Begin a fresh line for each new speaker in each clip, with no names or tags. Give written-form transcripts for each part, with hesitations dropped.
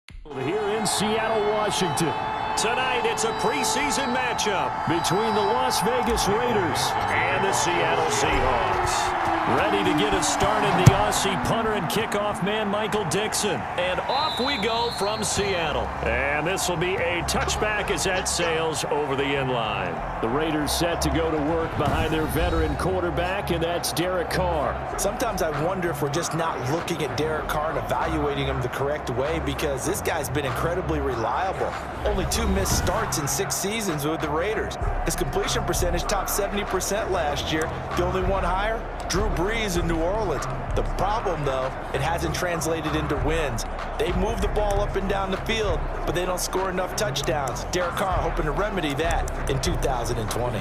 Here in Seattle, Washington.
Tonight, it's a preseason matchup
between the Las Vegas Raiders
and the Seattle Seahawks.
Ready to get us started, the Aussie punter and kickoff man, Michael Dixon.
And off we go from Seattle.
And this will be a touchback as that sails over the end line. The Raiders set to go to work behind their veteran quarterback, and that's Derek Carr.
Sometimes I wonder if we're just not looking at Derek Carr and evaluating him the correct way, because this guy's been incredibly reliable. Only 2 missed starts in 6 seasons with the Raiders. His completion percentage topped 70% last year. The only one higher, Drew Brees in New Orleans. The problem, though, it hasn't translated into wins. They move the ball up and down the field, but they don't score enough touchdowns. Derek Carr hoping to remedy that in 2020.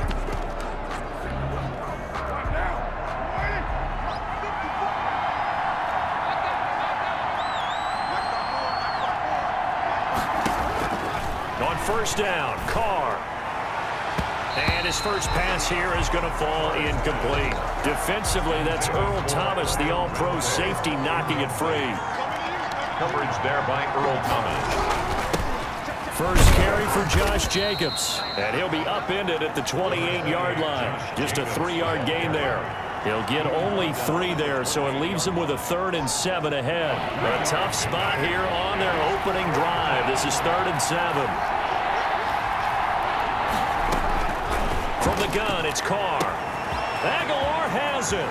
On first down, Carr. And his first pass here is going to fall incomplete. Defensively, that's Earl Thomas, the all-pro safety, knocking it free.
Coverage there by Earl Thomas.
First carry for Josh Jacobs. And he'll be upended at the 28-yard line. Just a 3-yard gain there. He'll get only 3 there, so it leaves him with a 3rd and 7 ahead. A tough spot here on their opening drive. This is 3rd and 7. From the gun, it's Carr. Aguilar has it.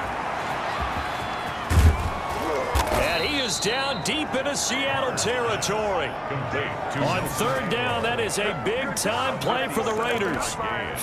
And he is down deep into Seattle territory. On 3rd down, that is a big-time play for the Raiders.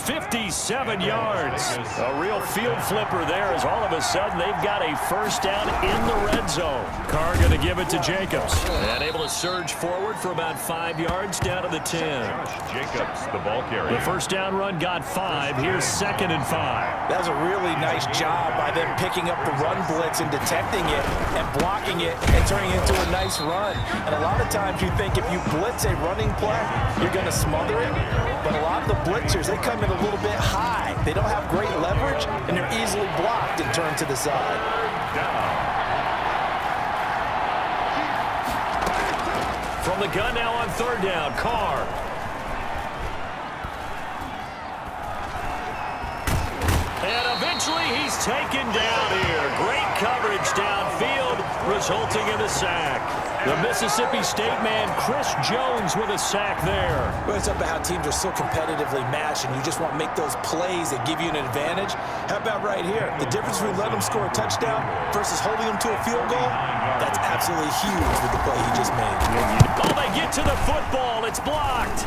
57 yards. A real field flipper there, as all of a sudden they've got a first down in the red zone. Carr going to give it to Jacobs. And able to surge forward for about 5 yards down to the 10.
Jacobs, the ball carrier.
The first down run got 5. Here's 2nd and 5.
That was a really nice job by them picking up the run blitz and detecting it and blocking it and turning it into a nice run. And a lot of times you think if you blitz a running play, you're going to smother it. But a lot of the blitzers, they come in a little bit high. They don't have great leverage, and they're easily blocked and turned to the side.
From the gun now on 3rd down, Carr. And eventually he's taken down here. Great coverage downfield, resulting in a sack. The Mississippi State man, Chris Jones, with a sack there.
Well, it's up to how teams are so competitively matched, and you just want to make those plays that give you an advantage. How about right here? The difference between letting them score a touchdown versus holding them to a field goal, that's absolutely huge with the play he just made.
Oh, they get to the football. It's blocked.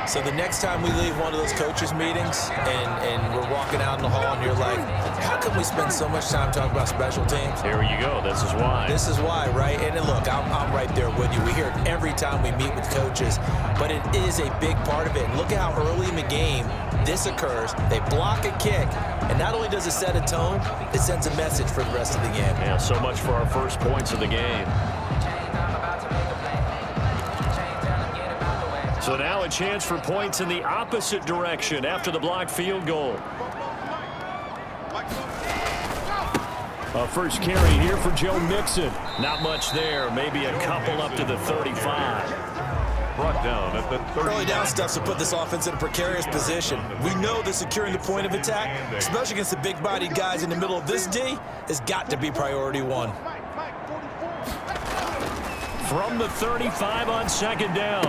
So the next time we leave one of those coaches' meetings and we're walking out in the hall and you're like, how come we spend so much time talking about special teams?
Here you go. This is why.
This is why, right? And then look, I'm right there with you. We hear it every time we meet with coaches, but it is a big part of it. And look at how early in the game this occurs. They block a kick, and not only does it set a tone, it sends a message for the rest of the game.
Yeah, so much for our first points of the game. So now a chance for points in the opposite direction after the blocked field goal. A first carry here for Joe Mixon. Not much there. Maybe a couple up to the 35.
Brought down at the 30.
Early down stuff to put this offense in a precarious position. We know that securing the point of attack, especially against the big-bodied guys in the middle of this D, has got to be priority 1.
From the 35 on 2nd down.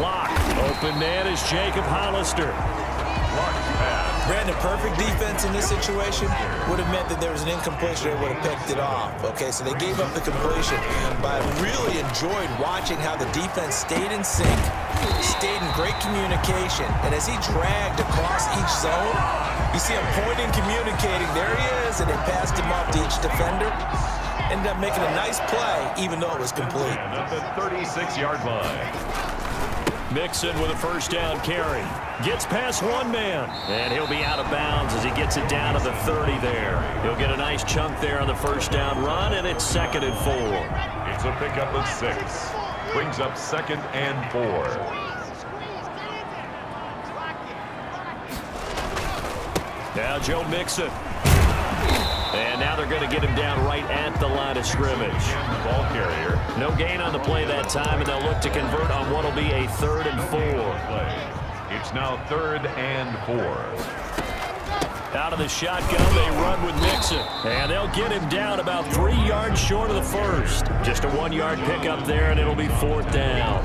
Lock. Open man is Jacob Hollister.
Brandon, perfect defense in this situation would have meant that there was an incompletion. They would have picked it off. Okay, so they gave up the completion. But I really enjoyed watching how the defense stayed in sync, stayed in great communication. And as he dragged across each zone, you see him pointing, communicating. There he is, and they passed him off to each defender. Ended up making a nice play, even though it was complete.
At the 36-yard line.
Mixon with a first down carry. Gets past one man. And he'll be out of bounds as he gets it down to the 30 there. He'll get a nice chunk there on the first down run, and it's 2nd and 4.
It's a pickup of 6. Brings up 2nd and 4.
Now Joe Mixon.
And now they're going to get him down right at the line of scrimmage.
Ball carrier.
No gain on the play that time, and they'll look to convert on what will be a 3rd and 4.
It's now 3rd and 4.
Out of the shotgun, they run with Mixon. And they'll get him down about 3 yards short of the first. Just a 1-yard pickup there, and it'll be 4th down.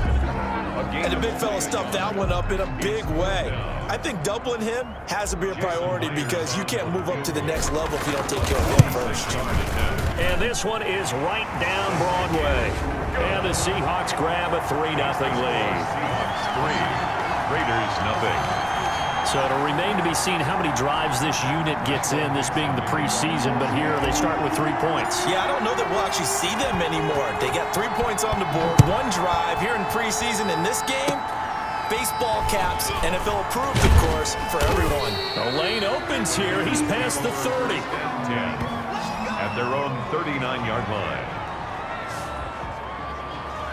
And the big fella stuffed that one up in a big way. I think doubling him has to be a priority because you can't move up to the next level if you don't take care of him first.
And this one is right down Broadway. And the Seahawks grab a 3-0 lead.
Seahawks 3, Raiders 0.
So it'll remain to be seen how many drives this unit gets in, this being the preseason, but here they start with 3 points.
Yeah, I don't know that we'll actually see them anymore. They got 3 points on the board, 1 drive here in preseason. In this game, baseball caps, NFL approved, of course, for everyone.
The lane opens here. He's past the 30.
10 at their own 39-yard line.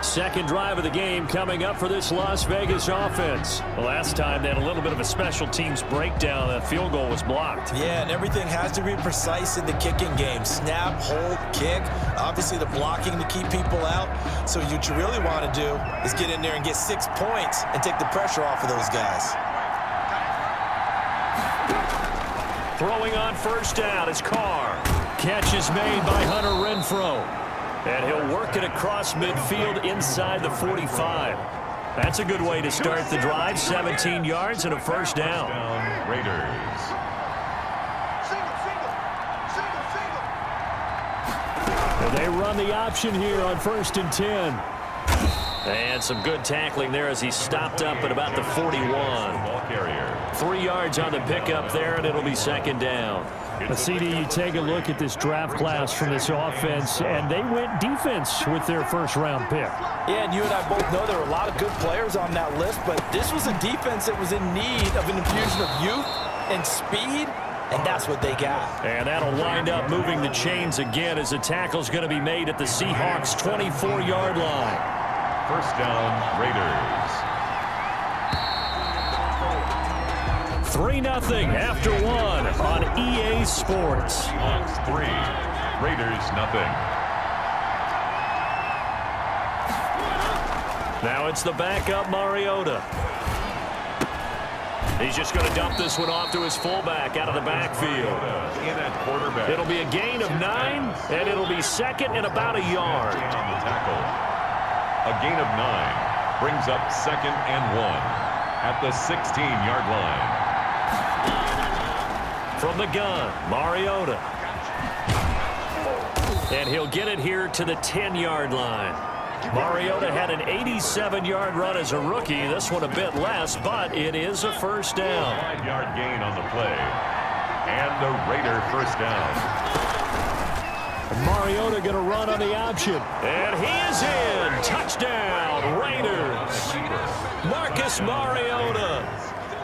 Second drive of the game coming up for this Las Vegas offense. The last time they had a little bit of a special teams breakdown. That field goal was blocked.
Yeah, and everything has to be precise in the kicking game. Snap, hold, kick. Obviously, the blocking to keep people out. So what you really want to do is get in there and get 6 points and take the pressure off of those guys.
Throwing on first down is Carr. Catch is made by Hunter Renfrow. And he'll work it across midfield inside the 45. That's a good way to start the drive. 17 yards and a first down.
Raiders.
And they run the option here on 1st and 10. And some good tackling there as he stopped up at about the 41.
Ball carrier.
3 yards on the pickup there, and it'll be 2nd down. CD, you take a look at this draft class from this offense, and they went defense with their first-round pick.
Yeah, and you and I both know there were a lot of good players on that list, but this was a defense that was in need of an infusion of youth and speed, and that's what they got.
And that'll wind up moving the chains again as the tackle's going to be made at the Seahawks' 24-yard line.
First down, Raiders.
3-0 after 1 on EA Sports.
Seahawks 3, Raiders 0.
Now it's the backup Mariota. He's just going to dump this one off to his fullback out of the backfield.
In at quarterback.
It'll be a gain of 9, and it'll be 2nd and about a yard.
On the tackle. A gain of 9 brings up 2nd and 1 at the 16-yard line.
From the gun, Mariota. And he'll get it here to the 10-yard line. Mariota had an 87-yard run as a rookie. This one a bit less, but it is a first down.
5-yard gain on the play. And the Raider first down.
Mariota going to run on the option. And he is in. Touchdown, Raiders. Marcus Mariota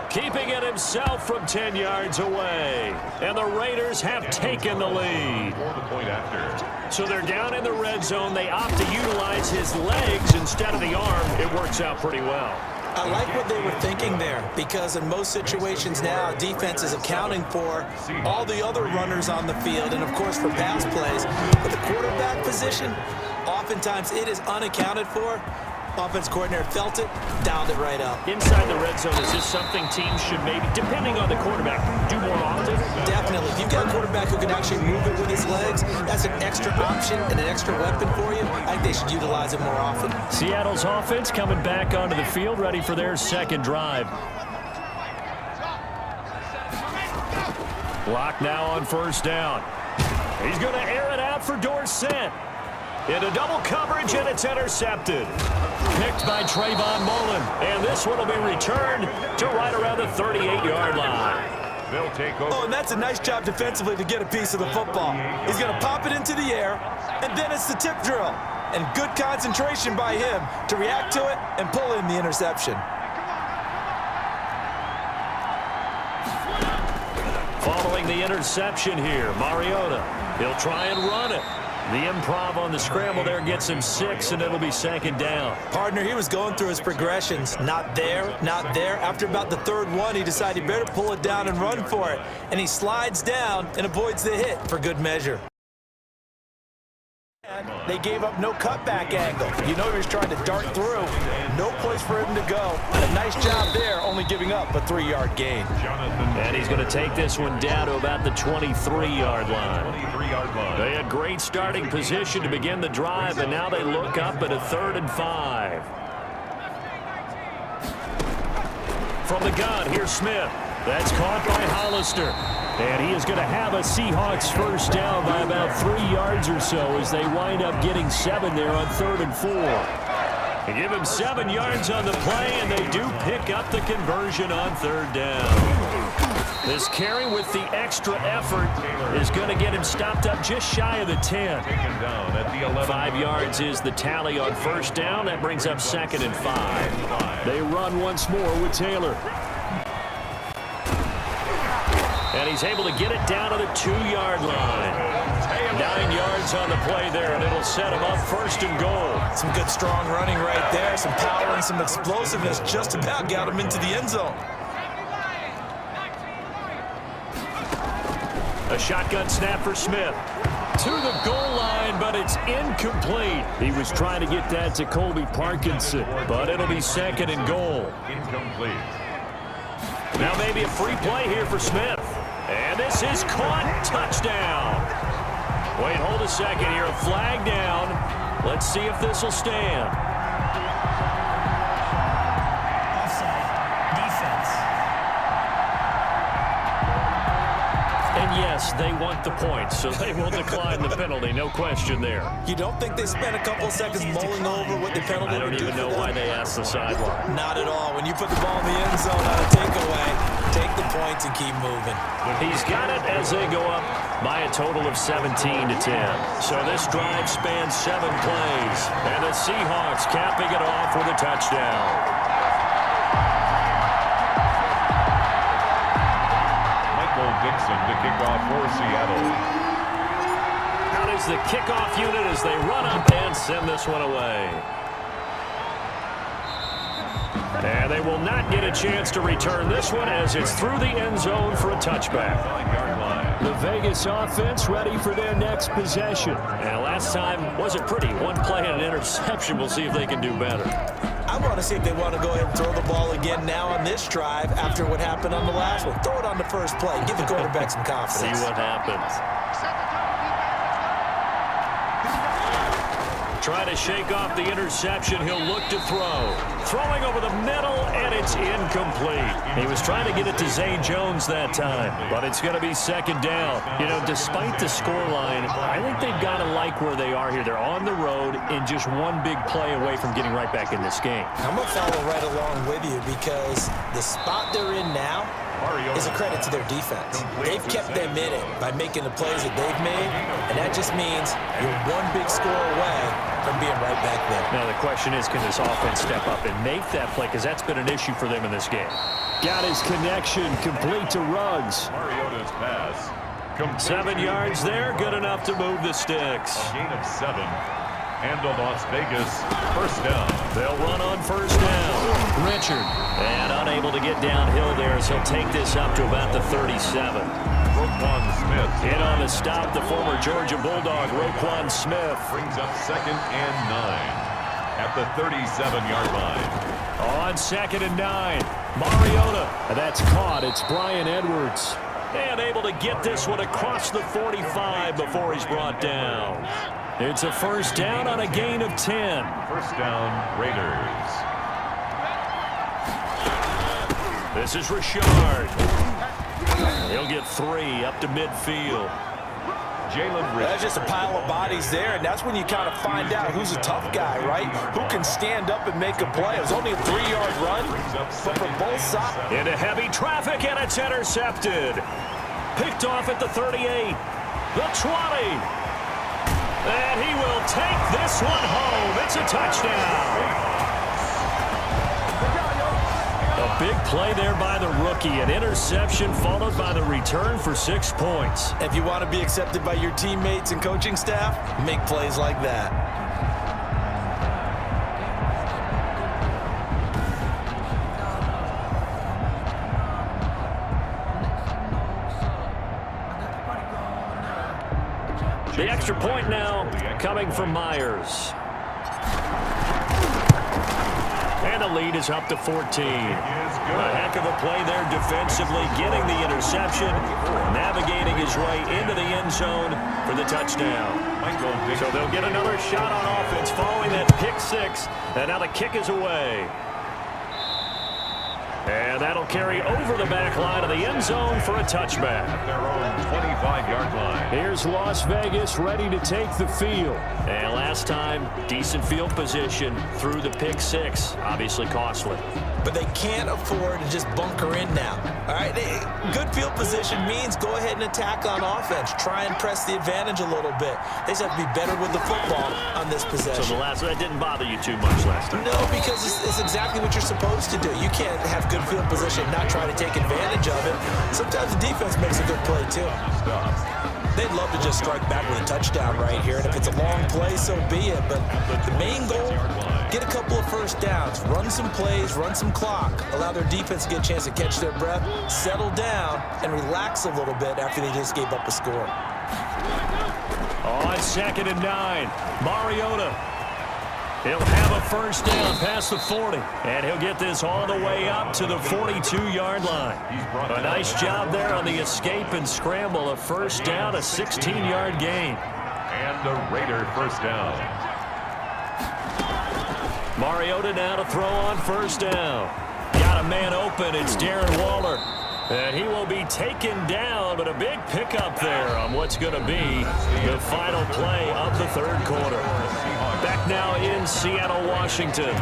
keeping it himself from 10 yards away. And the Raiders have taken the lead.
For the point after.
So they're down in the red zone. They opt to utilize his legs instead of the arm. It works out pretty well.
I like what they were thinking there because in most situations now, defense is accounting for all the other runners on the field and, of course, for pass plays. But the quarterback position, oftentimes it is unaccounted for. Offense coordinator felt it, dialed it right up.
Inside the red zone, is this something teams should maybe, depending on the quarterback, do more often?
Definitely. If you've got a quarterback who can actually move it with his legs, that's an extra option and an extra weapon for you. I think they should utilize it more often.
Seattle's offense coming back onto the field, ready for their second drive. Block now on first down. He's going to air it out for Dorsett. Into double coverage, and it's intercepted. Picked by Trayvon Mullen. And this one will be returned to right around the 38-yard line.
They'll take over.
Oh, and that's a nice job defensively to get a piece of the football. He's going to pop it into the air, and then it's the tip drill. And good concentration by him to react to it and pull in the interception.
Following the interception here, Mariota. He'll try and run it. The improv on the scramble there gets him 6, and it'll be second down.
Partner, he was going through his progressions. Not there, not there. After about the third one, he decided he better pull it down and run for it. And he slides down and avoids the hit for good measure. They gave up no cutback angle. You know he was trying to dart through. No place for him to go. A nice job there, only giving up a 3-yard gain.
And he's going to take this one down to about the 23-yard line. They had great starting position to begin the drive, and now they look up at a 3rd and 5. From the gun, here's Smith. That's caught by Hollister. And he is going to have a Seahawks first down by about 3 yards or so as they wind up getting 7 there on 3rd and 4. They give him 7 yards on the play, and they do pick up the conversion on 3rd down. This carry with the extra effort is going to get him stopped up just shy of the 10. 5 yards is the tally on first down. That brings up 2nd and 5. They run once more with Taylor. And he's able to get it down to the 2-yard line. 9 yards on the play there, and it'll set him up 1st and goal.
Some good strong running right there. Some power and some explosiveness just about got him into the end zone.
A shotgun snap for Smith. To the goal line, but it's incomplete. He was trying to get that to Colby Parkinson, but it'll be 2nd and goal.
Incomplete.
Now maybe a free play here for Smith. And this is caught. Touchdown. Wait, hold a second here. A flag down. Let's see if this will stand. And yes, they want the point, so they will decline the penalty. No question there.
You don't think they spent a couple seconds mulling over what the penalty
I don't even know why they asked the sideline.
Not at all. When you put the ball in the end zone on a takeaway, take the points and keep moving.
He's got it as they go up by a total of 17-10. So this drive spans 7 plays, and the Seahawks capping it off with a touchdown.
Dixon to kick off for Seattle.
Out is the kickoff unit as they run up and send this one away. And they will not get a chance to return this one as it's through the end zone for a touchback. The Vegas offense ready for their next possession. And last time wasn't pretty. One play and an interception. We'll see if they can do better.
I want to see if they want to go ahead and throw the ball again now on this drive after what happened on the last one. Throw it on the first play. Give the quarterback some confidence.
See what happens. Trying to shake off the interception. He'll look to throw. Throwing over the middle, and it's incomplete. He was trying to get it to Zay Jones that time, but it's going to be 2nd down. You know, despite the scoreline, I think they've got to like where they are here. They're on the road and just one big play away from getting right back in this game.
I'm going to follow right along with you because the spot they're in now is a credit to their defense. They've kept them in it by making the plays that they've made, and that just means you're one big score away from being right back there.
Now the question is, can this offense step up and make that play? Because that's been an issue for them in this game. Got his connection complete to Ruggs.
Mariota's pass.
7 yards there, good enough to move the sticks.
A gain of 7. And to Las Vegas, first down.
They'll run on first down. Richard. And unable to get downhill there as he'll take this up to about the 37.
Roquan Smith.
In on the stop, the former Georgia Bulldog, Roquan Smith.
Brings up 2nd and 9 at the 37-yard line.
On 2nd and 9. Mariota. That's caught. It's Brian Edwards. And able to get this one across the 45 before he's brought down. It's a first down on a gain of 10.
First down, Raiders.
This is Richard. He'll get 3 up to midfield.
Jalen Richard.
That's just a pile of bodies there, and that's when you kind of find out who's a tough guy, right? Who can stand up and make a play. It was only a 3-yard run, but from both sides.
Into heavy traffic, and it's intercepted. Picked off at the 38, the 20. And he will take this one home. It's a touchdown. A Big play there by the rookie. An interception followed by the return for 6 points.
If you want to be accepted by your teammates and coaching staff, make plays like that.
The extra point now coming from Myers. And the lead is up to 14. A heck of a play there defensively, getting the interception, navigating his way into the end zone for the touchdown. So they'll get another shot on offense following that pick six, and now the kick is away. And that'll carry over the back line of the end zone for a touchback.
Their own 25-yard line.
Here's Las Vegas ready to take the field. And last time, decent field position through the pick six. Obviously costly.
But they can't afford to just bunker in now. All right, good field position means go ahead and attack on offense. Try and press the advantage a little bit. They just have to be better with the football on this possession.
So that didn't bother you too much last time?
No, because it's exactly what you're supposed to do. You can't have good field position and not try to take advantage of it. Sometimes the defense makes a good play, too. They'd love to just strike back with a touchdown right here, and if it's a long play, so be it. But the main goal, get a couple of first downs, run some plays, run some clock, allow their defense to get a chance to catch their breath, settle down, and relax a little bit after they just gave up a score.
On 2nd and 9, Mariota. He'll have a first down past the 40, and he'll get this all the way up to the 42-yard line. A nice job there on the escape and scramble. A first down, a 16-yard gain.
And the Raider first down.
Mariota now to throw on first down. Got a man open. It's Darren Waller. And he will be taken down, but a big pickup there on what's going to be the final play of the third quarter. Back now in Seattle, Washington.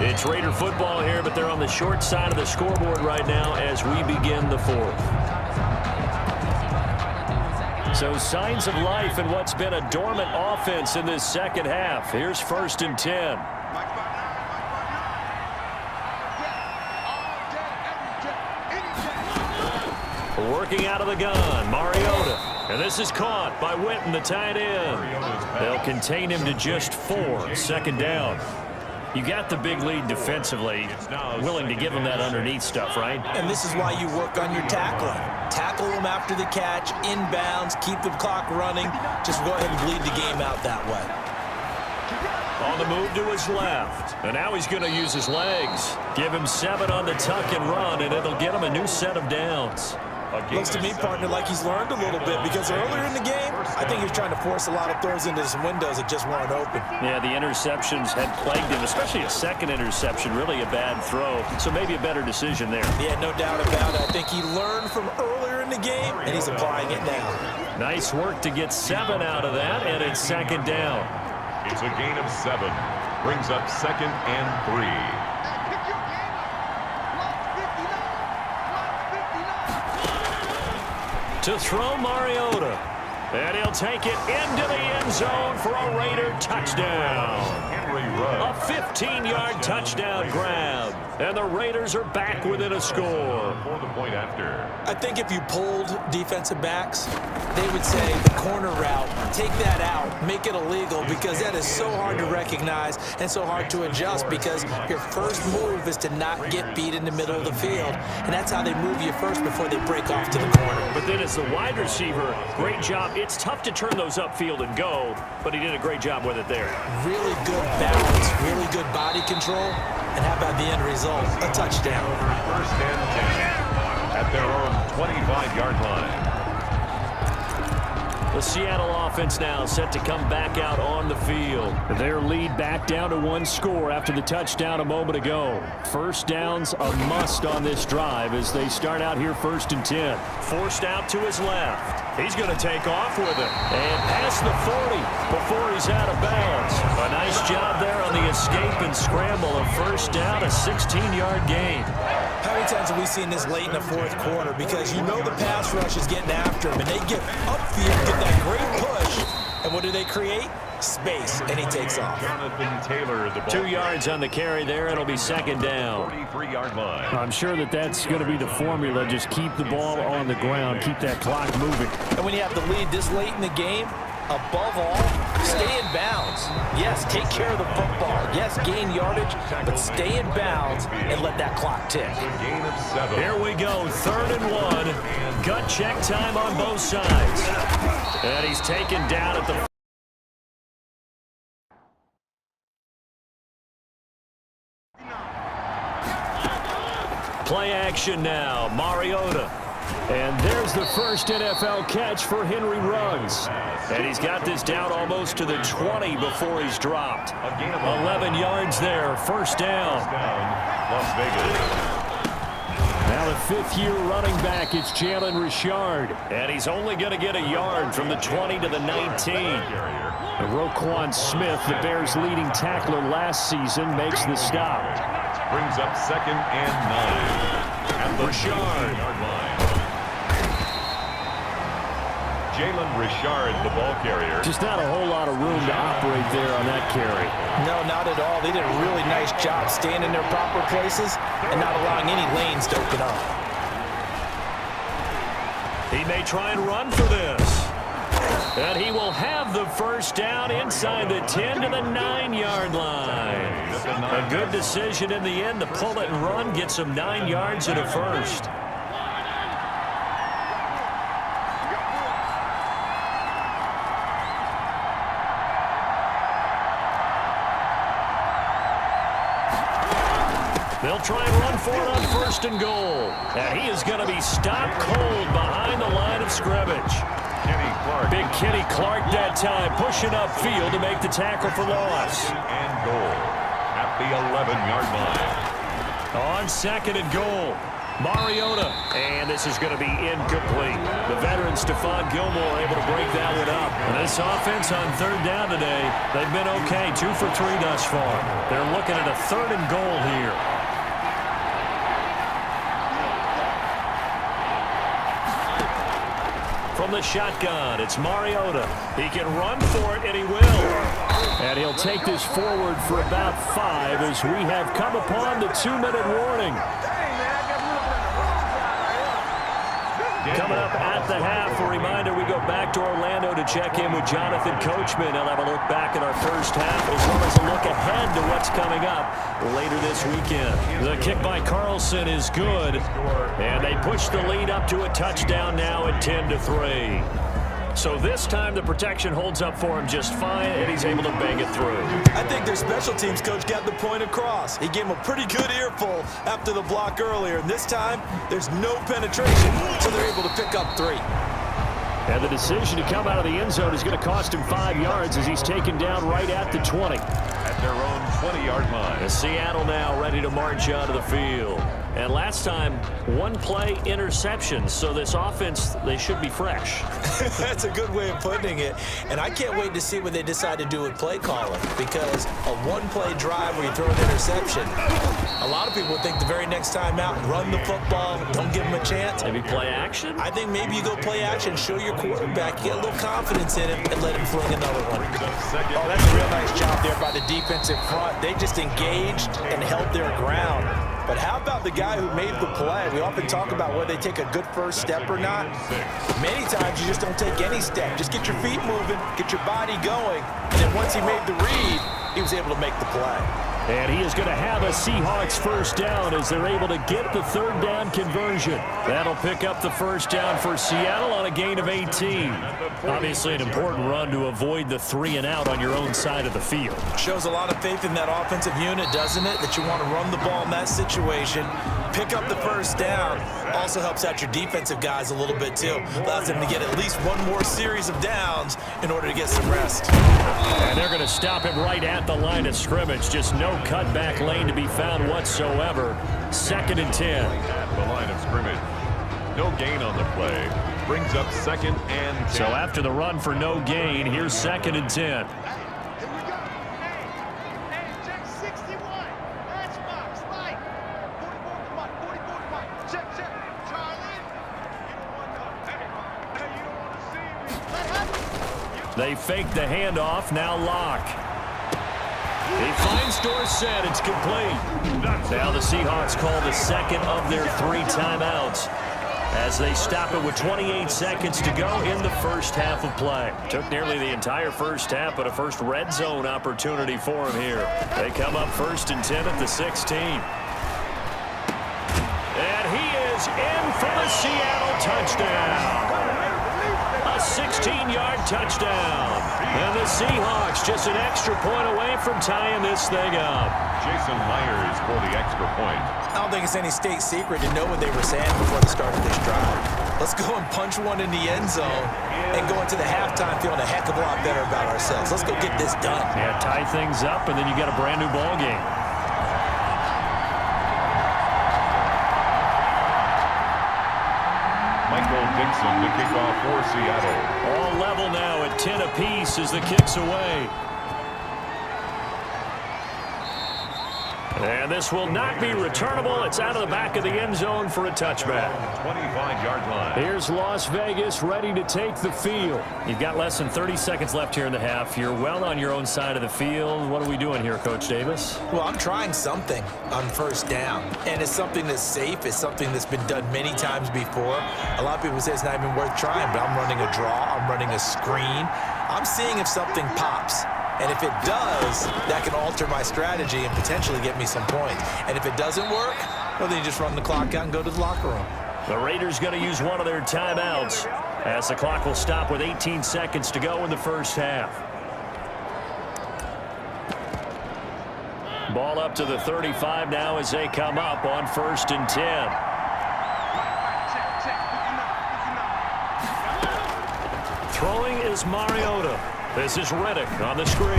It's Raider football here, but they're on the short side of the scoreboard right now as we begin the fourth. So signs of life in what's been a dormant offense in this second half. Here's 1st and 10. Working out of the gun, Mariota. And this is caught by Witten, the tight end. They'll contain him to just 4. 2nd down. You got the big lead defensively. Willing to give him that underneath stuff, right?
And this is why you work on your tackling. Tackle him after the catch, inbounds, keep the clock running. Just go ahead and bleed the game out that way.
On the move to his left. And now he's going to use his legs. Give him 7 on the tuck and run, and it'll get him a new set of downs.
Looks to me, partner, like he's learned a little bit because earlier in the game, I think he was trying to force a lot of throws into some windows that just weren't open.
Yeah, the interceptions had plagued him, especially a second interception, really a bad throw. So maybe a better decision there.
Yeah, no doubt about it. I think he learned from earlier in the game, and he's applying it now.
Nice work to get 7 out of that, and it's 2nd down.
It's a gain of 7. Brings up 2nd and 3.
To throw Mariota. And he'll take it into the end zone for a Raider touchdown. A 15-yard touchdown grab. And the Raiders are back within a score.
For the point after.
I think if you pulled defensive backs, they would say the corner route, take that out, make it illegal, because that is so hard to recognize and so hard to adjust because your first move is to not get beat in the middle of the field. And that's how they move you first before they break off to the corner.
But then as the wide receiver, great job. It's tough to turn those upfield and go, but he did a great job with it there.
Really good balance, really good body control. And how about the end result? A touchdown.
1st and 10 at their own 25-yard line.
The Seattle offense now set to come back out on the field. Their lead back down to 1 score after the touchdown a moment ago. First downs a must on this drive as they start out here 1st and 10. Forced out to his left. He's going to take off with it. And past the 40 before he's out of bounds. A nice job there on the escape and scramble. A first down, a 16-yard gain.
How many times have we seen this late in the 4th quarter? Because you know the pass rush is getting after him, and they get upfield, get that great push, and what do they create? space, and he takes off.
Jonathan Taylor, the ball.
2 yards on the carry there. It'll be second down.
43-yard line.
I'm sure that's going to be the formula. Just keep the ball on the ground. Keep that clock moving.
And when you have the lead this late in the game, above all, stay in bounds. Yes, take care of the football. Yes, gain yardage, but stay in bounds and let that clock tick.
Gain of 7.
Here we go, 3rd and 1. Gut check time on both sides. And he's taken down at the... Play action now, Mariota. And there's the first NFL catch for Henry Ruggs. And he's got this down almost to the 20 before he's dropped. 11 yards there, first down.
Las Vegas.
Now the 5th-year running back, it's Jalen Richard.
And he's only going to get a yard from the 20 to the 19.
And Roquan Smith, the Bears' leading tackler last season, makes the stop.
Brings up 2nd and 9. At the Richard line. Jalen Richard, the ball carrier.
Just not a whole lot of room to operate there on that carry.
No, not at all. They did a really nice job staying in their proper places and not allowing any lanes to open up.
He may try and run for this. And he will have the first down inside the 10 to the 9-yard line. A good decision in the end to pull it and run, get some 9 yards and a first. They'll try and run for it on 1st and goal. And he is going to be stopped cold behind the line of scrimmage. Big Kenny Clark that time, pushing upfield to make the tackle for loss.
And goal at the 11-yard line.
On 2nd and goal, Mariota. And this is going to be incomplete. The veteran Stephon Gilmore able to break that one up. And this offense on 3rd down today, they've been okay, 2 for 3 thus far. They're looking at a 3rd and goal here. From the shotgun, it's Mariota. He can run for it, and he will.
And he'll take this forward for about 5 as we have come upon the 2-minute warning.
Coming up at the half, a reminder, we go back to Orlando to check in with Jonathan Coachman. He'll have a look back at our first half as well as a look ahead to what's coming up later this weekend. The kick by Carlson is good, and they push the lead up to a touchdown now at 10-3. So this time the protection holds up for him just fine, and he's able to bang it through.
I think their special teams coach got the point across. He gave him a pretty good earful after the block earlier, and this time there's no penetration, so they're able to pick up 3.
And the decision to come out of the end zone is going to cost him 5 yards as he's taken down right at the 20.
At their own 20-yard line.
Seattle now ready to march onto the field. And last time, 1 play interception. So this offense, they should be fresh.
That's a good way of putting it. And I can't wait to see what they decide to do with play calling, because a 1-play drive where you throw an interception, a lot of people would think the very next time out, run the football, don't give them a chance.
Maybe play action?
I think maybe you go play action, show your quarterback, get a little confidence in him, and let him fling another one. Oh, that's a real nice job there by the defensive front. They just engaged and held their ground. But how about the guy who made the play? We often talk about whether they take a good first step or not. Many times you just don't take any step. Just get your feet moving, get your body going, and then once he made the read, he was able to make the play.
And he is going to have a Seahawks first down as they're able to get the 3rd down conversion.
That'll pick up the first down for Seattle on a gain of 18. Obviously an important run to avoid the 3 and out on your own side of the field.
Shows a lot of faith in that offensive unit, doesn't it? That you want to run the ball in that situation, pick up the first down. Also helps out your defensive guys a little bit too. Allows them to get at least 1 more series of downs in order to get some rest.
And they're going to stop him right at the line of scrimmage. Just no cutback lane to be found whatsoever. 2nd and 10.
At the line of scrimmage. No gain on the play. Brings up 2nd and 10.
So after the run for no gain, here's 2nd and 10. They fake the handoff, now Locke. He finds Dorsett, it's complete. Now the Seahawks call the second of their 3 timeouts as they stop it with 28 seconds to go in the first half of play. Took nearly the entire first half, but a first red zone opportunity for him here. They come up 1st and 10 at the 16. And he is in for the Seattle touchdown. A 16-yard touchdown. And the Seahawks just an extra point away from tying this thing up.
Jason Myers for the extra point.
I don't think it's any state secret to know what they were saying before the start of this drive. Let's go and punch one in the end zone and go into the halftime feeling a heck of a lot better about ourselves. Let's go get this done.
Yeah, tie things up, and then you got a brand new ball game.
Michael Dixon to kick off for Seattle.
All level now at 10 apiece as the kick's away. And this will not be returnable. It's out of the back of the end zone for a touchback.
25-yard line.
Here's Las Vegas ready to take the field. You've got less than 30 seconds left here in the half. You're well on your own side of the field. What are we doing here, Coach Davis?
Well, I'm trying something on first down, and it's something that's safe. It's something that's been done many times before. A lot of people say it's not even worth trying, but I'm running a draw. I'm running a screen. I'm seeing if something pops. And if it does, that can alter my strategy and potentially get me some points. And if it doesn't work, well, then you just run the clock out and go to the locker room.
The Raiders going to use one of their timeouts as the clock will stop with 18 seconds to go in the first half. Ball up to the 35 now as they come up on 1st and 10. Throwing is Mariota. This is Riddick on the screen.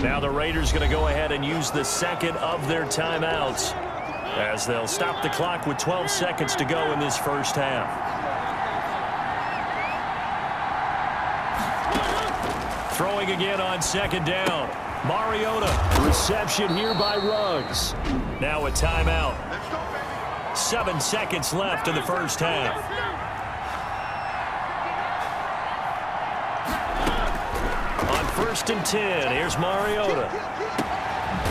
Now the Raiders going to go ahead and use the second of their timeouts as they'll stop the clock with 12 seconds to go in this first half. Throwing again on 2nd down. Mariota. Reception here by Ruggs. Now a timeout. 7 seconds left in the first half. On 1st and 10, here's Mariota.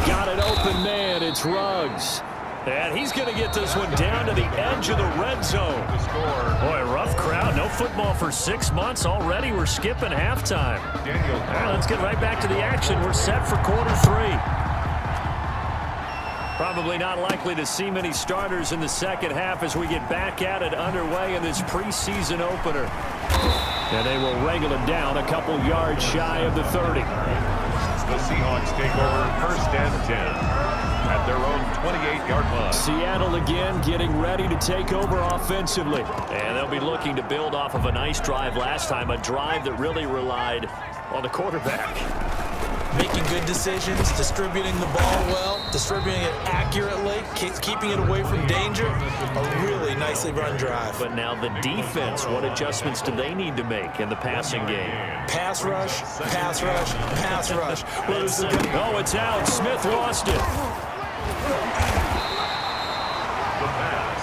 Got it open, man. It's Ruggs. And he's going to get this one down to the edge of the red zone. Boy, rough crowd. No football for 6 months. Already we're skipping halftime. Well, let's get right back to the action. We're set for quarter 3. Probably not likely to see many starters in the second half as we get back at it underway in this preseason opener. And they will wrangle it down a couple yards shy of the 30.
The Seahawks take over 1st and 10. At their own 28-yard line.
Seattle again getting ready to take over offensively. And they'll be looking to build off of a nice drive last time, a drive that really relied on the quarterback.
Making good decisions, distributing the ball well, distributing it accurately, keeping it away from danger. A really nicely run drive.
But now the defense, what adjustments do they need to make in the passing game?
Pass rush, pass rush, pass rush.
Oh, it's out. Smith lost it.
The pass.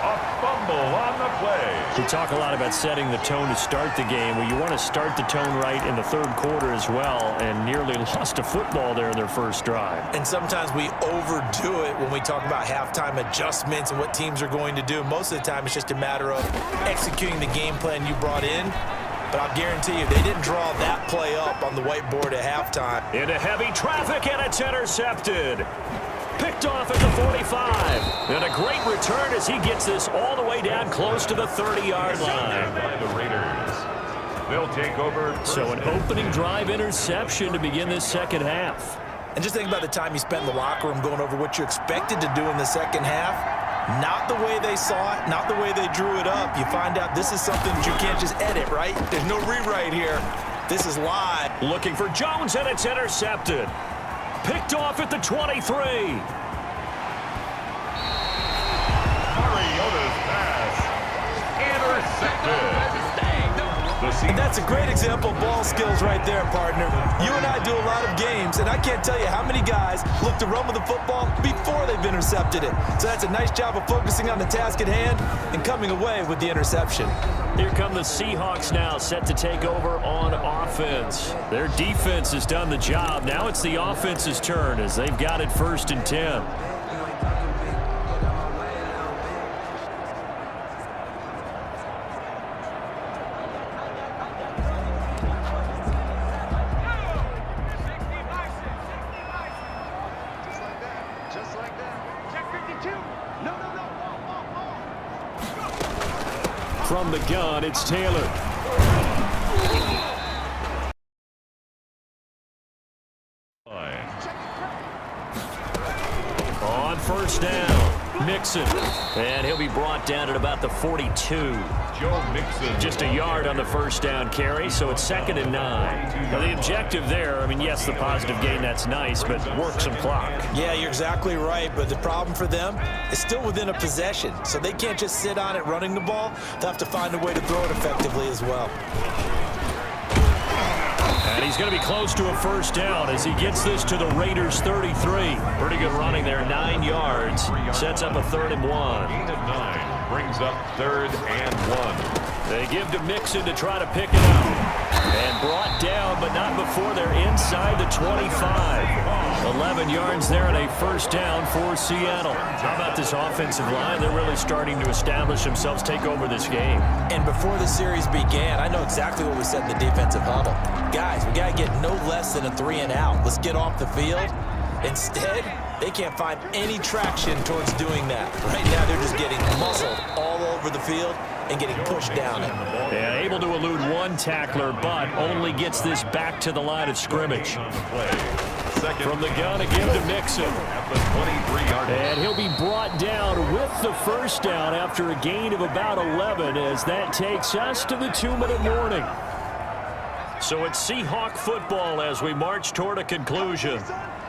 A fumble on the play.
We talk a lot about setting the tone to start the game. Well, you want to start the tone right in the 3rd quarter as well, and nearly lost a football there in their first drive.
And sometimes we overdo it when we talk about halftime adjustments and what teams are going to do. Most of the time, it's just a matter of executing the game plan you brought in. But I'll guarantee you, they didn't draw that play up on the whiteboard at halftime.
Into heavy traffic, and it's intercepted. Picked off at the 45. And a great return as he gets this all the way down close to the 30-yard line.
By the Raiders. They'll take over.
So an opening drive interception to begin this second half.
And just think about the time you spent in the locker room going over what you expected to do in the second half. Not the way they saw it, not the way they drew it up. You find out this is something that you can't just edit, right? There's no rewrite here. This is live.
Looking for Jones, and it's intercepted. Picked off at the 23.
Mariota's pass. Intercepted.
And that's a great example of ball skills right there, partner. You and I do a lot of games, and I can't tell you how many guys look to run with the football before they've intercepted it. So that's a nice job of focusing on the task at hand and coming away with the interception.
Here come the Seahawks now, set to take over on offense. Their defense has done the job. Now it's the offense's turn as they've got it 1st and 10. From the gun, it's Taylor. On 1st down, Mixon. And he'll be brought down at about the 42.
Joe Mixon.
Just a yard on the 1st down carry, so it's 2nd and 9. Now the objective there, I mean, yes, the positive gain, that's nice, but work some clock.
Yeah, you're exactly right, but the problem for them is still within a possession, so they can't just sit on it running the ball. They'll have to find a way to throw it effectively as well.
And he's going to be close to a 1st down as he gets this to the Raiders' 33. Pretty good running there, 9 yards. Sets up a 3rd and 1.
Gain of 9 brings up 3rd and 1.
They give to Mixon to try to pick it up. And brought down, but not before they're inside the 25. 11 yards there and a 1st down for Seattle. How about this offensive line? They're really starting to establish themselves, take over this game.
And before the series began, I know exactly what we said in the defensive huddle. Guys, we got to get no less than a 3 and out. Let's get off the field. Instead, they can't find any traction towards doing that. Right now, they're just getting muscled all over the field and getting pushed down it.
Yeah, able to elude one tackler, but only gets this back to the line of scrimmage. From the gun again to Mixon. And he'll be brought down with the 1st down after a gain of about 11 as that takes us to the 2-minute warning. So it's Seahawk football as we march toward a conclusion.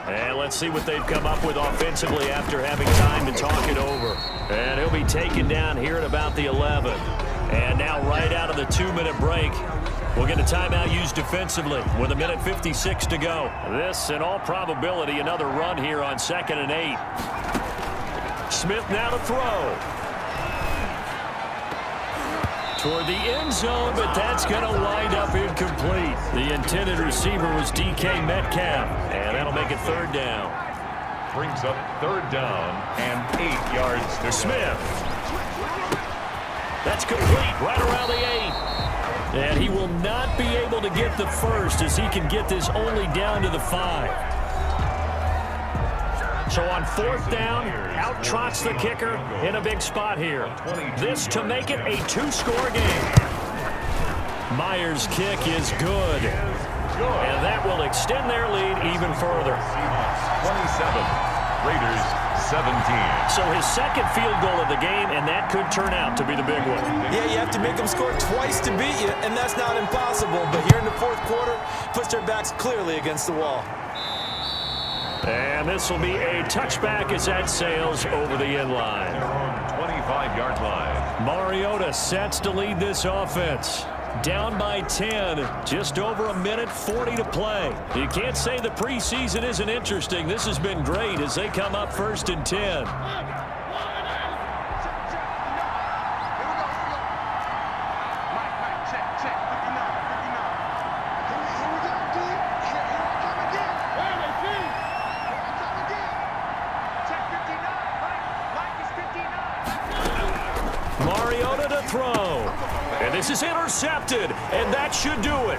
And let's see what they've come up with offensively after having time to talk it over. And he'll be taken down here at about the 11. And now right out of the 2-minute break, we'll get a timeout used defensively with 1:56 to go. This, in all probability, another run here on 2nd and 8. Smith now to throw. Toward the end zone, but that's going to wind up incomplete. The intended receiver was DK Metcalf, and that'll make it 3rd down.
Brings up 3rd down and 8 yards to
Smith. That's complete right around the 8. And he will not be able to get the 1st as he can get this only down to the 5. So on 4th down, out trots the kicker in a big spot here. This to make it a 2-score game. Myers' kick is good. And that will extend their lead even further.
27, Raiders 17.
So his 2nd field goal of the game, and that could turn out to be the big one.
Yeah, you have to make them score twice to beat you, and that's not impossible. But here in the 4th quarter, puts their backs clearly against the wall.
And this will be a touchback as that sails over the end line.
25-yard line.
Mariota sets to lead this offense. Down by 10, just over 1:40 to play. You can't say the preseason isn't interesting. This has been great as they come up 1st and 10. Mariota to throw. And this is intercepted, and that should do it.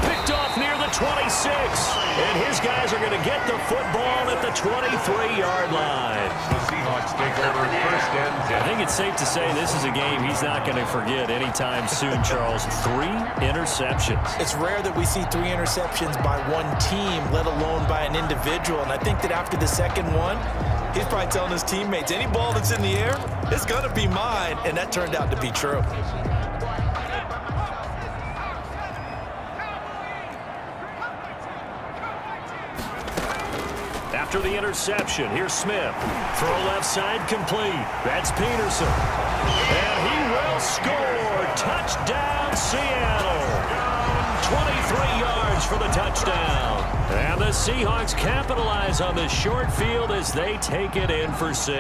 Picked off near the 26. And his guys are going to get the football at the 23-yard line.
The Seahawks take over 1st and 10.
I think it's safe to say this is a game he's not going to forget anytime soon, Charles. 3 interceptions.
It's rare that we see 3 interceptions by one team, let alone by an individual. And I think that after the 2nd one, he's probably telling his teammates, any ball that's in the air, it's going to be mine. And that turned out to be true.
After the interception, here's Smith. Throw left side complete. That's Peterson. And he will score. Touchdown, Seattle. for the touchdown. And the Seahawks capitalize on the short field as they take it in for 6.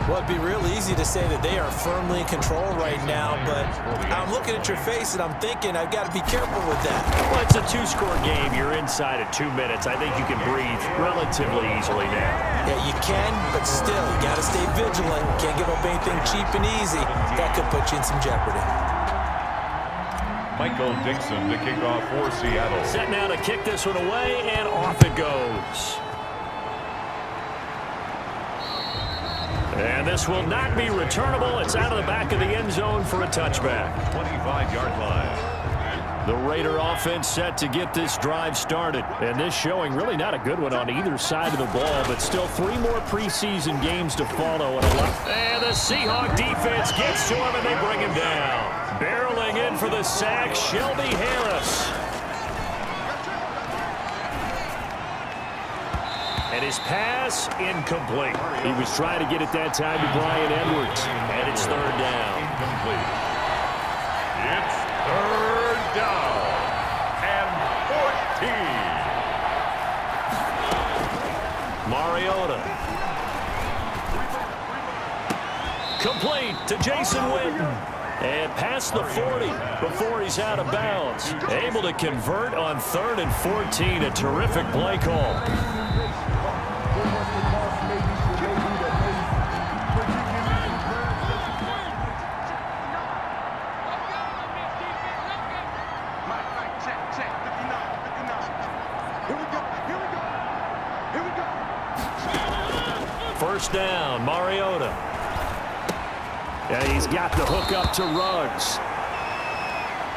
Well, it'd be real easy to say that they are firmly in control right now, but I'm looking at your face and I'm thinking I've got to be careful with that.
Well, it's a 2-score game. You're inside of 2 minutes. I think you can breathe relatively easily now.
Yeah, you can, but still, you got to stay vigilant. Can't give up anything cheap and easy. That could put you in some jeopardy.
Michael Dixon to kick off for Seattle.
Set now to kick this one away, and off it goes. And this will not be returnable. It's out of the back of the end zone for a touchback.
25-yard line.
The Raider offense set to get this drive started. And this showing really not a good one on either side of the ball, but still 3 more preseason games to follow. And the Seahawk defense gets to him, and they bring him down. Barreling in for the sack, Shelby Harris. And his pass incomplete. He was trying to get it that time to Bryan Edwards. And it's 3rd down.
Incomplete. It's 3rd down and 14.
Mariota. Complete to Jason Witten. And past the 40 before he's out of bounds. Able to convert on 3rd and 14. A terrific play call. First down, Mariota. And he's got the hook up to Ruggs.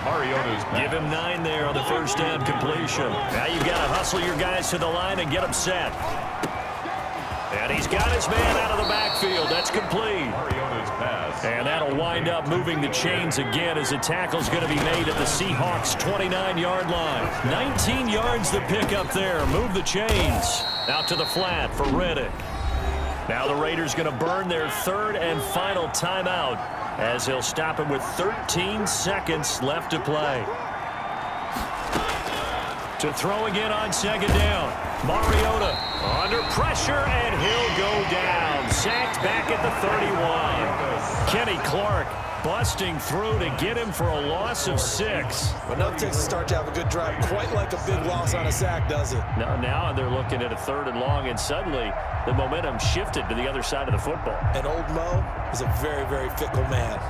Mariota's back.
Give him 9 there on the first down completion. Now you've got to hustle your guys to the line and get them set. And he's got his man out of the backfield. That's complete.
Mariota's pass.
And that'll wind up moving the chains again as the tackle's going to be made at the Seahawks' 29-yard line. 19 yards to pick up there. Move the chains. Out to the flat for Reddick. Now the Raiders going to burn their 3rd and final timeout as he'll stop him with 13 seconds left to play. To throw again on 2nd down. Mariota under pressure, and he'll go down. Sacked back at the 31. Kenny Clark busting through to get him for a loss of 6.
But no Texas start to have a good drive, quite like a big loss on a sack, does it?
Now they're looking at a 3rd and long, and suddenly the momentum shifted to the other side of the football.
And old Mo is a very, very fickle man.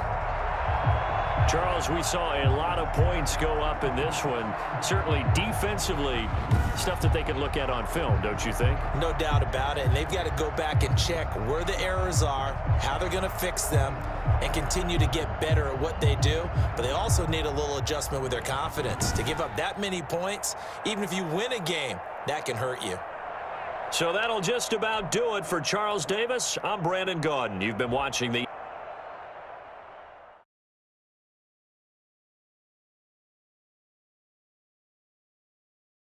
Charles, we saw a lot of points go up in this one. Certainly defensively, stuff that they can look at on film, don't you think?
No doubt about it. And they've got to go back and check where the errors are, how they're going to fix them, and continue to get better at what they do. But they also need a little adjustment with their confidence. To give up that many points, even if you win a game, that can hurt you.
So that'll just about do it for Charles Davis. I'm Brandon Gaudin. You've been watching the